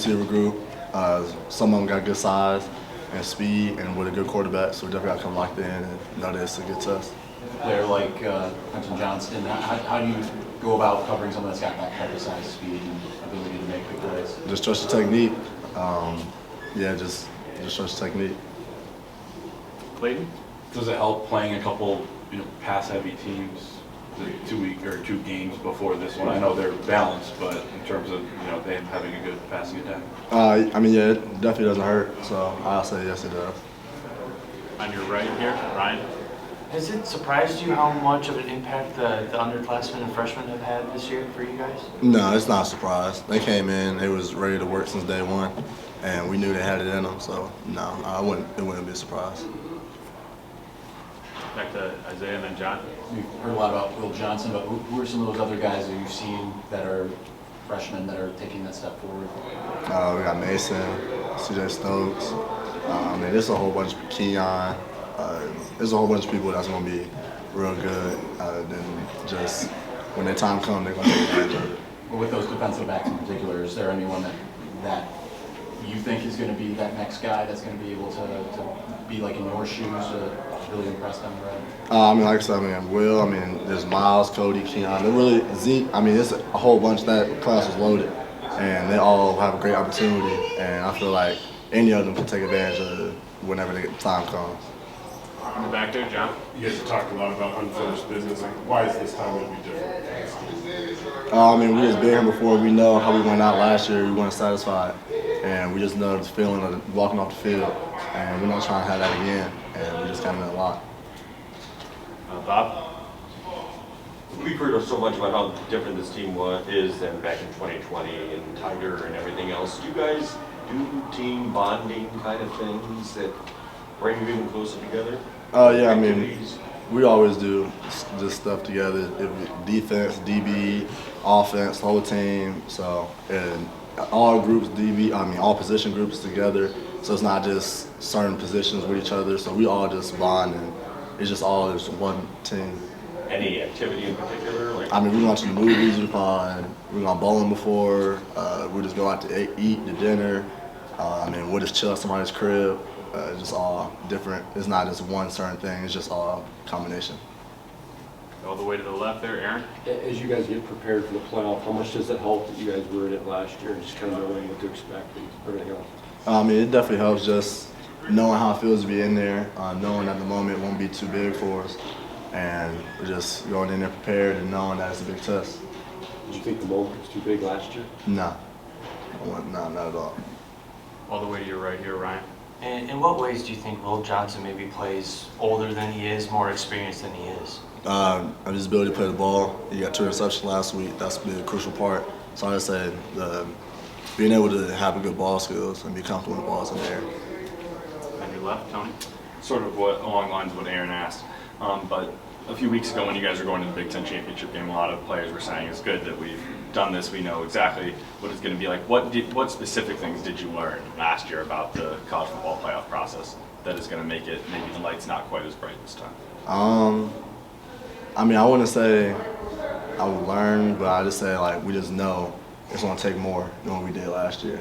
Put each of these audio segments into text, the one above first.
receiver group. Some of them got good size and speed and with a good quarterback, so we definitely got to come locked in and know that it's a good test. A player like Quentin Johnston, how do you go about covering someone that's got that type of size, speed, and ability to make big plays? Just trust your technique. Just trust your technique. Clayton, does it help playing a couple, pass-heavy teams? The 2 games before this one. I know they're balanced, but in terms of them having a good passing attack. It definitely doesn't hurt. So I'll say yes, it does. On your right here, Ryan. Has it surprised you how much of an impact the underclassmen and freshmen have had this year for you guys? No, it's not a surprise. They came in, they was ready to work since day one, and we knew they had it in them. So no, it wouldn't be a surprise. Back to Isaiah and then John. We've heard a lot about Will Johnson, but who are some of those other guys that you've seen that are freshmen that are taking that step forward? We got Mason, CJ Stokes. There's a whole bunch of Keon. There's a whole bunch of people that's going to be real good. Then just when their time comes, they're going to take advantage of it. Well, with those defensive backs in particular, is there anyone that you think is going to be that next guy that's going to be able to be like in your shoes, really impress down the road? Like I said, Will. There's Miles, Cody, Keon. They're really Zeke. It's a whole bunch. That class was loaded, and they all have a great opportunity. And I feel like any of them can take advantage of it whenever the time comes. In the back there, John. You guys have talked a lot about unfinished business. Why is this time going to be different? We just been here before. We know how we went out last year. We weren't satisfied, and we just know the feeling of walking off the field. And we're not trying to have that again. And we just got in a lot. Bob. We've heard so much about how different this team is than back in 2020 and Tiger and everything else. Do you guys do team bonding kind of things that bring you even closer together? We always do this stuff together. Defense, DB, offense, the whole team. So, and all groups, all position groups together. So it's not just certain positions with each other. So we all just bond, and it's just all just one team. Any activity in particular? We watch the movies. We gone bowling before. We just go out to eat the dinner. We'll just chill at somebody's crib. Just all different. It's not just one certain thing. It's just all combination. All the way to the left there, Aaron. As you guys get prepared for the playoff, how much does it help that you guys were in it last year and just kind of knowing what to expect and everything else? It definitely helps just knowing how it feels to be in there, knowing that the moment won't be too big for us, and just going in there prepared and knowing that it's a big test. Did you think the moment was too big last year? No, not at all. All the way to your right here, Ryan. In what ways do you think Will Johnson maybe plays older than he is, more experienced than he is? His ability to play the ball. He got 2 interceptions last week. That's been a crucial part. So I say being able to have a good ball skills and be comfortable with the balls in the air. On your left, Tony. Sort of along the lines of what Aaron asked. But a few weeks ago when you guys were going to the Big Ten Championship game, a lot of players were saying it's good that we've done this. We know exactly what it's going to be like. What specific things did you learn last year about the college football playoff process that is going to make it maybe the light's not quite as bright this time? I wouldn't say I would learn, but I just say we just know it's going to take more than what we did last year.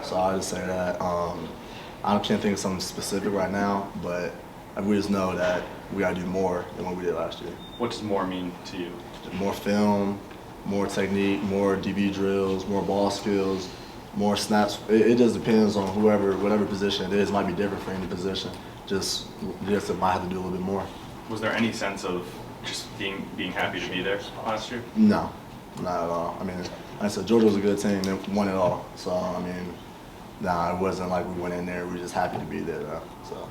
So I just say that I can't think of something specific right now, but we just know that we got to do more than what we did last year. What does more mean to you? More film, more technique, more DB drills, more ball skills, more snaps. It just depends on whatever position it is. It might be different for any position. Just it might have to do a little bit more. Was there any sense of just being happy to be there last year? No, not at all. Like I said, Georgia was a good team. They won it all. So, it wasn't like we went in there. We were just happy to be there, though. So.